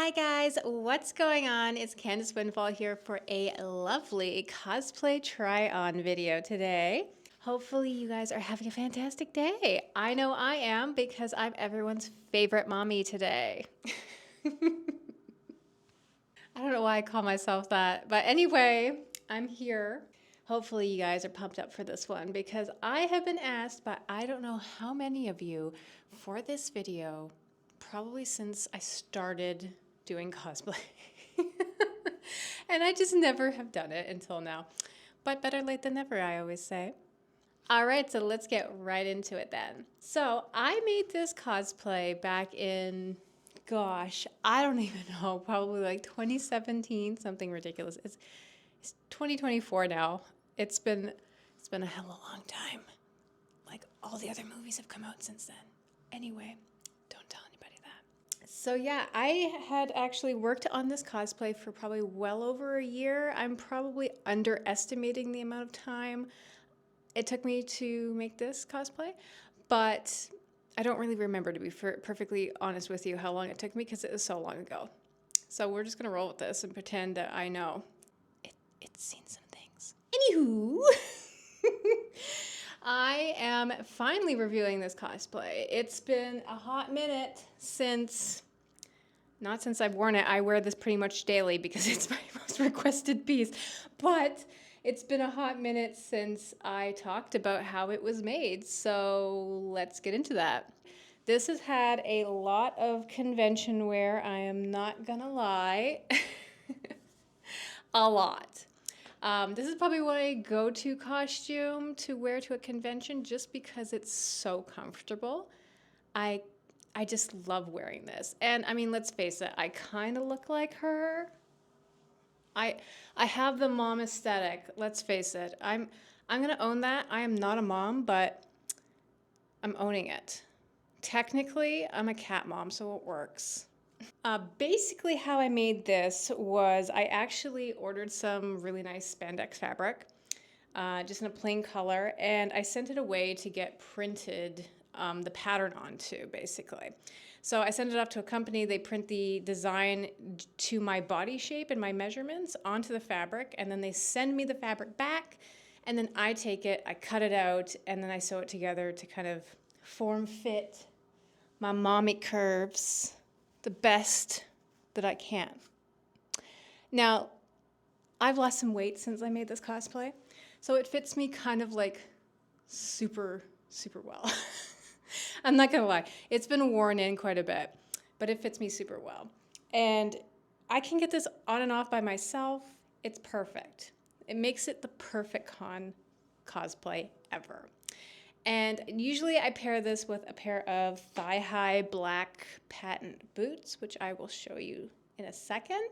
Hi guys, what's going on? It's Candace Windfall here for a lovely cosplay try-on video today. Hopefully you guys are having a fantastic day. I know I am because I'm everyone's favorite mommy today. I don't know why I call myself that, but anyway, I'm here. Hopefully you guys are pumped up for this one because I have been asked by I don't know how many of you for this video, probably since I started doing cosplay. And I just never have done it until now. But better late than never, I always say. All right, so let's get right into it then. So I made this cosplay back in, gosh, I don't even know, probably like 2017, something ridiculous. It's 2024 now. It's been a hell of a long time. Like all the other movies have come out since then. Anyway, don't tell anybody that. So yeah, I had actually worked on this cosplay for probably well over a year. I'm probably underestimating the amount of time it took me to make this cosplay, but I don't really remember, to be perfectly honest with you, how long it took me because it was so long ago. So we're just gonna roll with this and pretend that I know. It's seen some things. Anywho, I am finally reviewing this cosplay. It's been a hot minute since, not since I've worn it. I wear this pretty much daily because it's my most requested piece. But it's been a hot minute since I talked about how it was made. So let's get into that. This has had a lot of convention wear, I am not gonna lie. A lot. This is probably my go-to costume to wear to a convention just because it's so comfortable. I I just love wearing this. And I mean, let's face it, I kind of look like her. I I have the mom aesthetic. Let's face it. I'm going to own that. I am not a mom, but I'm owning it. Technically, I'm a cat mom, so it works. Basically, how I made this was I actually ordered some really nice spandex fabric, just in a plain color, and I sent it away to get printed the pattern onto, basically. So I sent it off to a company. They print the design to my body shape and my measurements onto the fabric, and then they send me the fabric back, and then I take it, I cut it out, and then I sew it together to kind of form fit my mommy curves the best that I can. Now, I've lost some weight since I made this cosplay, so it fits me kind of like super, super well. I'm not gonna lie, it's been worn in quite a bit, but it fits me super well. And I can get this on and off by myself. It's perfect. It makes it the perfect con cosplay ever. And usually I pair this with a pair of thigh-high black patent boots, which I will show you in a second.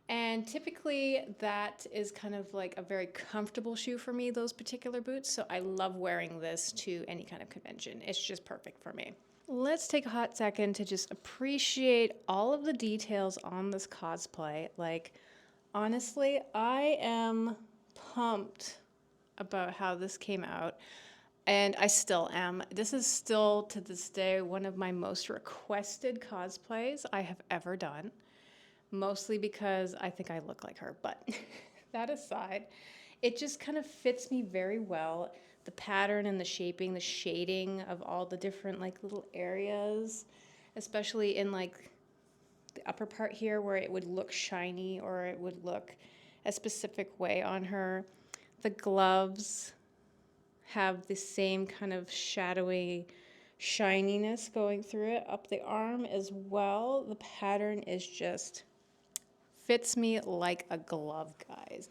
And typically that is kind of like a very comfortable shoe for me, those particular boots. So I love wearing this to any kind of convention. It's just perfect for me. Let's take a hot second to just appreciate all of the details on this cosplay. Like, honestly, I am pumped about how this came out. And I still am. This is still, to this day, one of my most requested cosplays I have ever done. Mostly because I think I look like her, but that aside, it just kind of fits me very well. The pattern and the shaping, the shading of all the different like little areas, especially in like the upper part here where it would look shiny or it would look a specific way on her. The gloves have the same kind of shadowy shininess going through it up the arm as well. The pattern is just fits me like a glove, guys.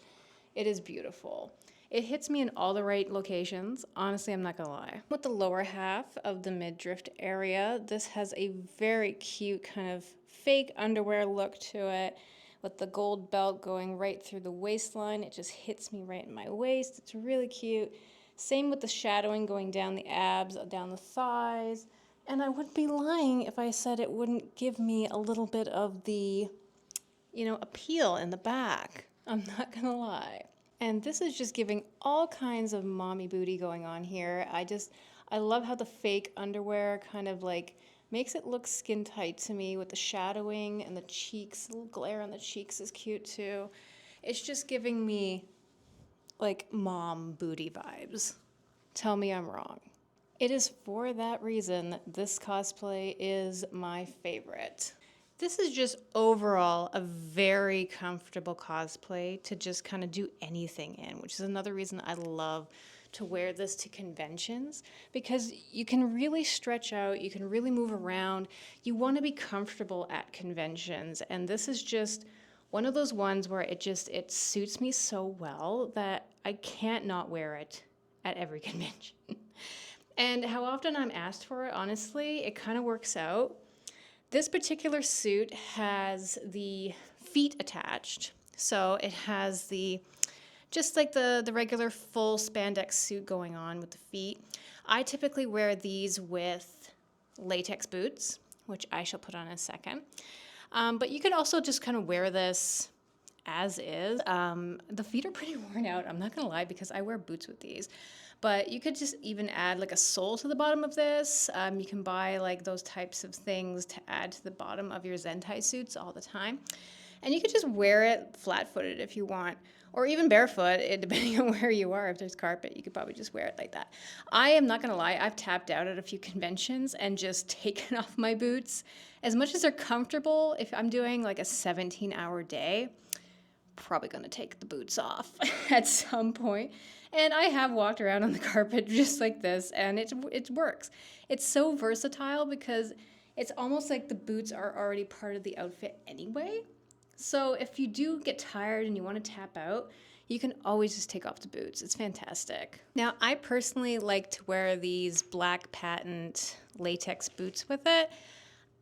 It is beautiful. It hits me in all the right locations. Honestly, I'm not gonna lie. With the lower half of the midriff area, this has a very cute kind of fake underwear look to it with the gold belt going right through the waistline. It just hits me right in my waist. It's really cute. Same with the shadowing going down the abs, down the thighs. And I wouldn't be lying if I said it wouldn't give me a little bit of the, appeal in the back. I'm not gonna lie. And this is just giving all kinds of mommy booty going on here. I love how the fake underwear kind of like Makes it look skin tight to me with the shadowing and the cheeks. A little glare on the cheeks is cute too. It's just giving me like mom booty vibes. Tell me I'm wrong. It is for that reason that this cosplay is my favorite. This is just overall a very comfortable cosplay to just kind of do anything in, which is another reason I love to wear this to conventions, because you can really stretch out, you can really move around. You want to be comfortable at conventions, and this is just one of those ones where it suits me so well that I can't not wear it at every convention. And how often I'm asked for it, honestly, it kind of works out. This particular suit has the feet attached. So it has just like the regular full spandex suit going on with the feet. I typically wear these with latex boots, which I shall put on in a second. But you can also just kind of wear this as is. The feet are pretty worn out, I'm not gonna lie, because I wear boots with these. But you could just even add like a sole to the bottom of this. You can buy like those types of things to add to the bottom of your Zentai suits all the time. And you could just wear it flat-footed if you want, or even barefoot, depending on where you are. If there's carpet, you could probably just wear it like that. I am not gonna lie, I've tapped out at a few conventions and just taken off my boots. As much as they're comfortable, if I'm doing like a 17-hour day, probably gonna take the boots off at some point. And I have walked around on the carpet just like this, and it works. It's so versatile because it's almost like the boots are already part of the outfit anyway. So if you do get tired and you want to tap out, you can always just take off the boots. It's fantastic. Now, I personally like to wear these black patent latex boots with it.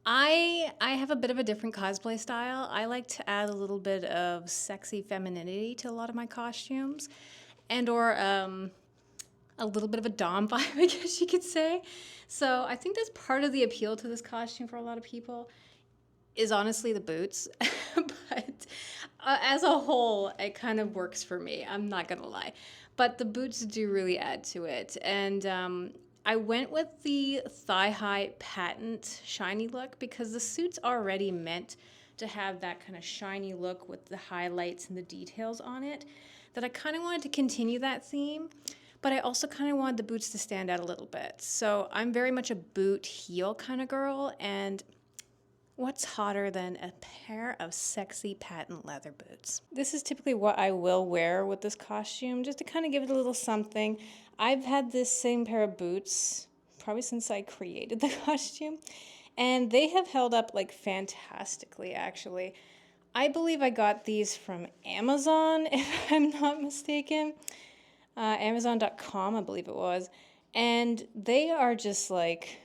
I have a bit of a different cosplay style. I like to add a little bit of sexy femininity to a lot of my costumes, and or a little bit of a dom vibe, I guess you could say. So I think that's part of the appeal to this costume for a lot of people, is honestly the boots. But as a whole, it kind of works for me. I'm not gonna lie. But the boots do really add to it. And I went with the thigh-high patent shiny look because the suit's already meant to have that kind of shiny look with the highlights and the details on it, that I kind of wanted to continue that theme, but I also kind of wanted the boots to stand out a little bit. So I'm very much a boot heel kind of girl, and what's hotter than a pair of sexy patent leather boots? This is typically what I will wear with this costume, just to kind of give it a little something. I've had this same pair of boots probably since I created the costume, and they have held up like fantastically, actually. I believe I got these from Amazon, if I'm not mistaken. Amazon.com, I believe it was. And they are just like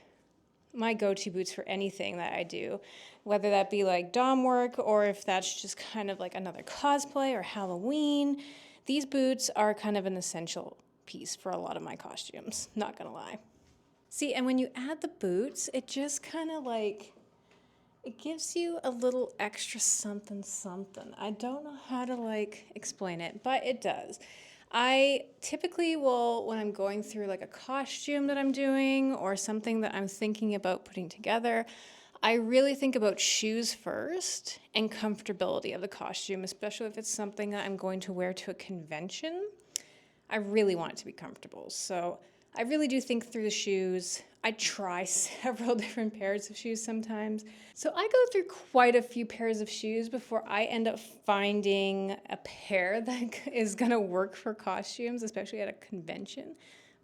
my go-to boots for anything that I do, whether that be like dom work or if that's just kind of like another cosplay or Halloween. These boots are kind of an essential piece for a lot of my costumes, not gonna lie. See, and when you add the boots, it just kind of like, it gives you a little extra something something. I don't know how to like explain it, but it does. I typically will, when I'm going through like a costume that I'm doing or something that I'm thinking about putting together, I really think about shoes first and comfortability of the costume, especially if it's something that I'm going to wear to a convention. I really want it to be comfortable. So I really do think through the shoes. I try several different pairs of shoes sometimes. So I go through quite a few pairs of shoes before I end up finding a pair that is gonna work for costumes, especially at a convention.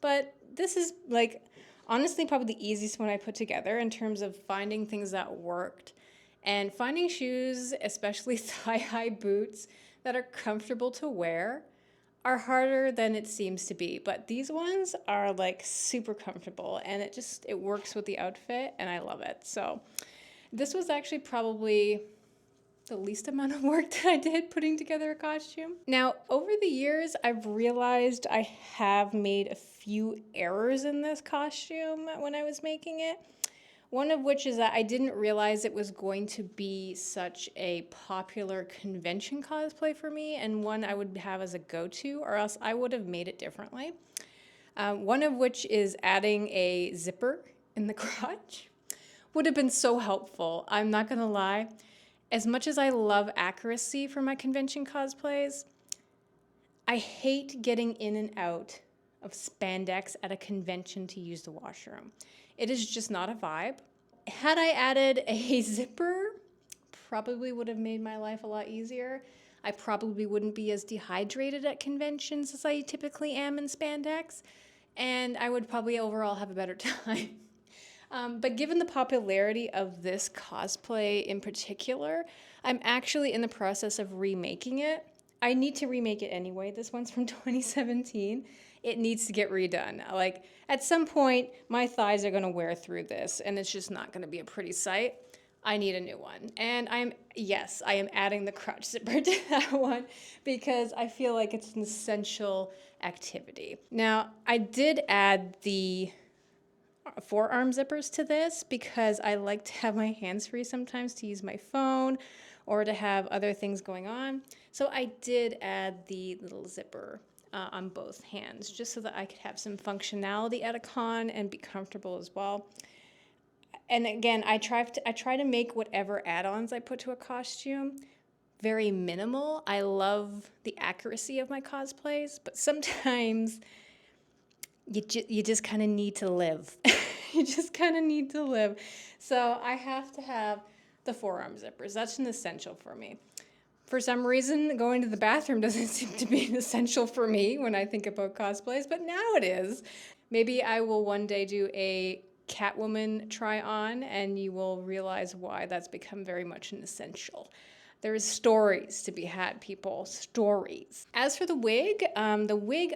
But this is like, honestly, probably the easiest one I put together in terms of finding things that worked and finding shoes, especially thigh-high boots that are comfortable to wear, are harder than it seems to be, but these ones are like super comfortable and it works with the outfit and I love it. So this was actually probably the least amount of work that I did putting together a costume. Now, over the years, I've realized I have made a few errors in this costume when I was making it. One of which is that I didn't realize it was going to be such a popular convention cosplay for me, and one I would have as a go-to, or else I would have made it differently. One of which is adding a zipper in the crotch, would have been so helpful. I'm not gonna lie. As much as I love accuracy for my convention cosplays, I hate getting in and out of spandex at a convention to use the washroom. It is just not a vibe. Had I added a zipper, probably would have made my life a lot easier. I probably wouldn't be as dehydrated at conventions as I typically am in spandex, and I would probably overall have a better time. But given the popularity of this cosplay in particular, I'm actually in the process of remaking it. I need to remake it anyway. This one's from 2017. It needs to get redone. Like, at some point, my thighs are gonna wear through this, and it's just not gonna be a pretty sight. I need a new one. And I am adding the crotch zipper to that one because I feel like it's an essential activity. Now, I did add the forearm zippers to this because I like to have my hands free sometimes to use my phone or to have other things going on. So I did add the little zipper on both hands just so that I could have some functionality at a con and be comfortable as well. And again, I try to make whatever add-ons I put to a costume very minimal. I love the accuracy of my cosplays, but sometimes you just kind of need to live. You just kind of need to live. So I have to have the forearm zippers. That's an essential for me. For some reason, going to the bathroom doesn't seem to be an essential for me when I think about cosplays, but now it is. Maybe I will one day do a Catwoman try on, and you will realize why that's become very much an essential. There's stories to be had, people. Stories. As for the wig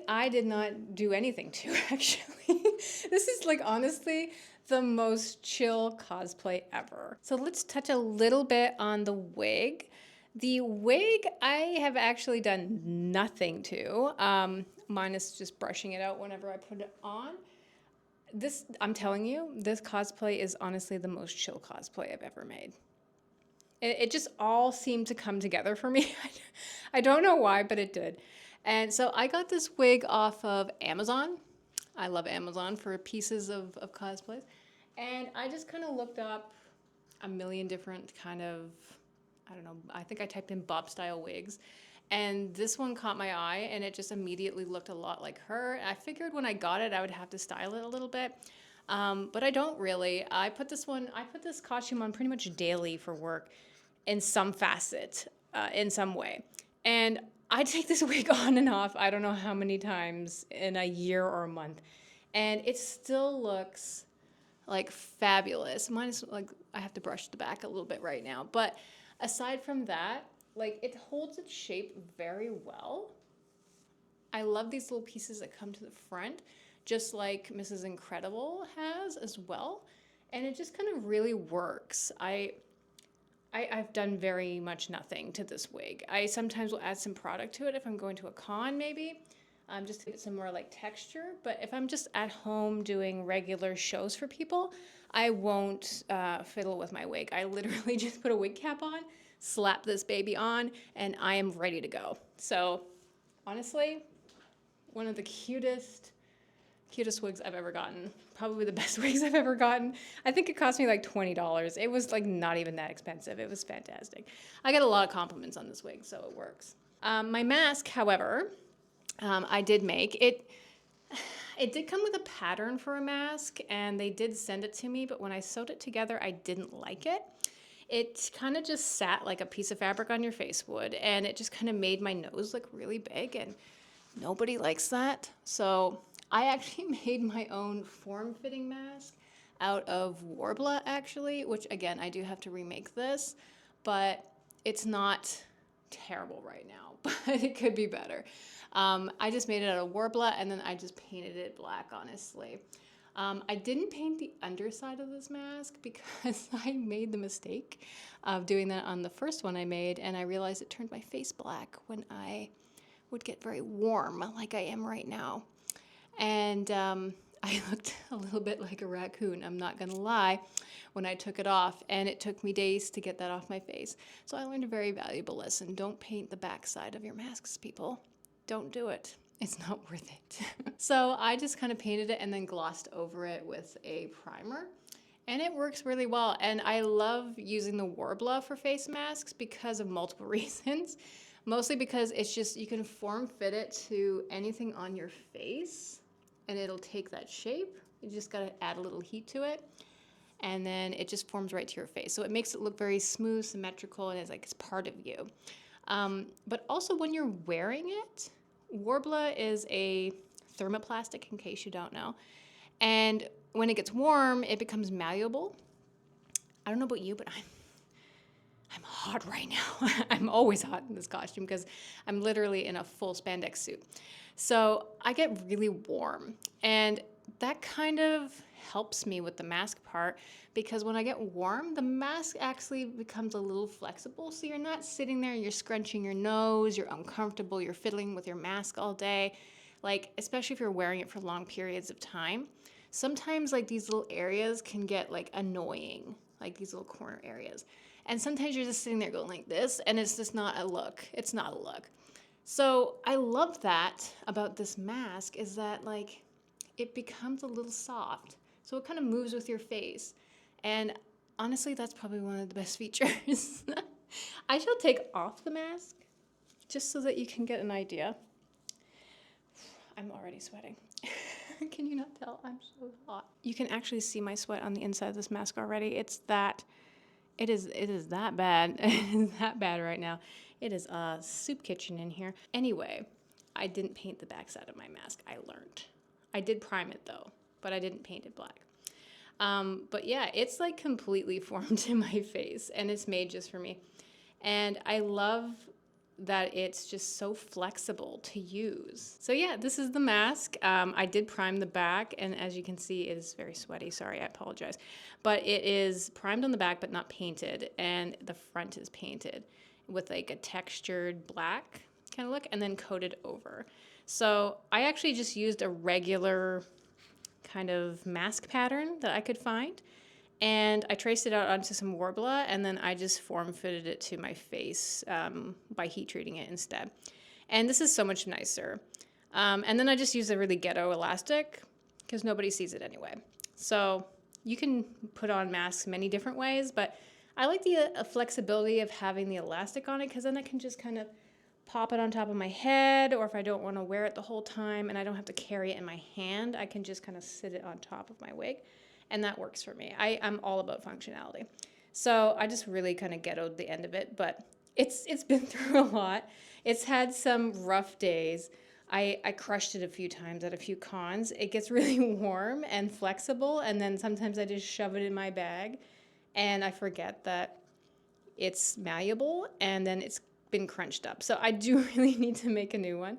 I did not do anything to, actually. This is like honestly the most chill cosplay ever. So let's touch a little bit on the wig. The wig I have actually done nothing to, minus just brushing it out whenever I put it on. This, I'm telling you, this cosplay is honestly the most chill cosplay I've ever made. It just all seemed to come together for me. I don't know why, but it did. And so I got this wig off of Amazon. I love Amazon for pieces of cosplays. And I just kind of looked up a million different kind of, I don't know, I think I typed in Bob style wigs. And this one caught my eye, and it just immediately looked a lot like her. I figured when I got it, I would have to style it a little bit. But I don't really. I put this costume on pretty much daily for work in some facet, in some way. And I take this wig on and off, I don't know how many times in a year or a month. And it still looks like fabulous. Mine is like, I have to brush the back a little bit right now. But aside from that, like, it holds its shape very well. I love these little pieces that come to the front, just like Mrs. Incredible has as well. And it just kind of really works. I've done very much nothing to this wig. I sometimes will add some product to it if I'm going to a con, maybe, just to get some more like texture. But if I'm just at home doing regular shows for people, I won't fiddle with my wig. I literally just put a wig cap on, slap this baby on, and I am ready to go. So honestly, one of the cutest wigs I've ever gotten. Probably the best wigs I've ever gotten. I think it cost me like $20. It was like not even that expensive. It was fantastic. I got a lot of compliments on this wig, so it works. My mask, however, I did make. It did come with a pattern for a mask, and they did send it to me, but when I sewed it together, I didn't like it. It kind of just sat like a piece of fabric on your face would, and it just kind of made my nose look really big, and nobody likes that. So I actually made my own form-fitting mask out of Warbler, actually, which, again, I do have to remake this, but it's not terrible right now, but it could be better. I just made it out of Warbler, and then I just painted it black, honestly. I didn't paint the underside of this mask because I made the mistake of doing that on the first one I made, and I realized it turned my face black when I would get very warm, like I am right now. And I looked a little bit like a raccoon, I'm not gonna lie, when I took it off, and it took me days to get that off my face. So I learned a very valuable lesson. Don't paint the backside of your masks, people. Don't do it. It's not worth it. So I just kind of painted it and then glossed over it with a primer. And it works really well. And I love using the Warbler for face masks because of multiple reasons. Mostly because it's just, you can form fit it to anything on your face and it'll take that shape. You just got to add a little heat to it. And then it just forms right to your face. So it makes it look very smooth, symmetrical, and it's like it's part of you. But also when you're wearing it, Warbler is a thermoplastic, in case you don't know. And when it gets warm, it becomes malleable. I don't know about you, but I'm hot right now. I'm always hot in this costume because I'm literally in a full spandex suit. So I get really warm. And that kind of helps me with the mask part because when I get warm, the mask actually becomes a little flexible. So you're not sitting there, you're scrunching your nose, you're uncomfortable, you're fiddling with your mask all day. Like, especially if you're wearing it for long periods of time. Sometimes like these little areas can get like annoying, like these little corner areas. And sometimes you're just sitting there going like this and it's just not a look. It's not a look. So I love that about this mask is that like it becomes a little soft. So it kind of moves with your face. And honestly, that's probably one of the best features. I shall take off the mask just so that you can get an idea. I'm already sweating. Can you not tell? I'm so hot. You can actually see my sweat on the inside of this mask already. It is that bad. It is that bad right now. It is a soup kitchen in here. Anyway, I didn't paint the backside of my mask. I learned. I did prime it though, but I didn't paint it black. But yeah, it's like completely formed in my face and it's made just for me. And I love that it's just so flexible to use. So yeah, this is the mask. I did prime the back, and as you can see, it is very sweaty. Sorry, I apologize. But it is primed on the back, but not painted, and the front is painted with like a textured black kind of look, and then coated over. So I actually just used a regular kind of mask pattern that I could find. And I traced it out onto some Warbler, and then I just form-fitted it to my face by heat treating it instead. And this is so much nicer. And then I just used a really ghetto elastic, because nobody sees it anyway. So you can put on masks many different ways, but I like the flexibility of having the elastic on it, because then I can just kind of pop it on top of my head, or if I don't want to wear it the whole time and I don't have to carry it in my hand, I can just kind of sit it on top of my wig. And that works for me. I'm all about functionality. So I just really kind of ghettoed the end of it, but it's been through a lot. It's had some rough days. I crushed it a few times at a few cons. It gets really warm and flexible, and then sometimes I just shove it in my bag, and I forget that it's malleable, and then it's been crunched up. So I do really need to make a new one.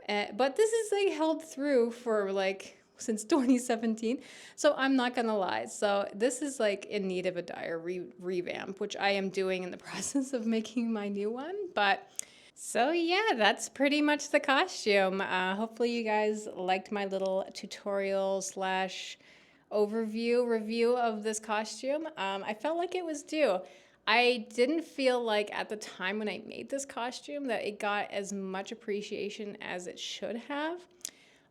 But this is like held through for like since 2017, so I'm not gonna lie. So this is like in need of a dire revamp, which I am doing in the process of making my new one. But so yeah, that's pretty much the costume. Hopefully you guys liked my little tutorial slash overview review of this costume. I felt like it was due. I didn't feel like at the time when I made this costume that it got as much appreciation as it should have.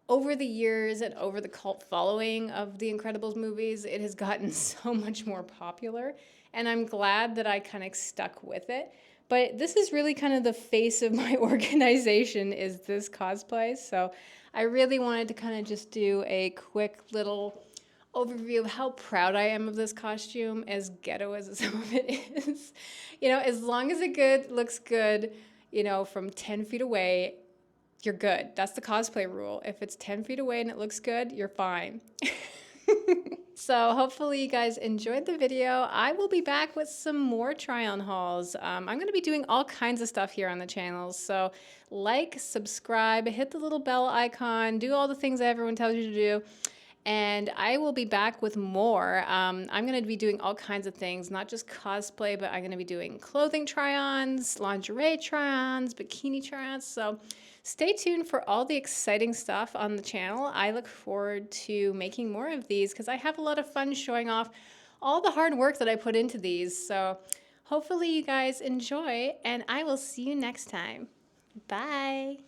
Over the years and over the cult following of the Incredibles movies, it has gotten so much more popular, and I'm glad that I kind of stuck with it. But this is really kind of the face of my organization, is this cosplay. So I really wanted to kind of just do a quick little overview of how proud I am of this costume, as ghetto as some of it is. You know, as long as it looks good, you know, from 10 feet away, you're good. That's the cosplay rule. If it's 10 feet away and it looks good, you're fine. So hopefully you guys enjoyed the video. I will be back with some more try-on hauls. I'm going to be doing all kinds of stuff here on the channel. So like, subscribe, hit the little bell icon, do all the things that everyone tells you to do. And I will be back with more. I'm going to be doing all kinds of things, not just cosplay, but I'm going to be doing clothing try-ons, lingerie try-ons, bikini try-ons. So stay tuned for all the exciting stuff on the channel. I look forward to making more of these because I have a lot of fun showing off all the hard work that I put into these. So hopefully you guys enjoy, and I will see you next time. Bye.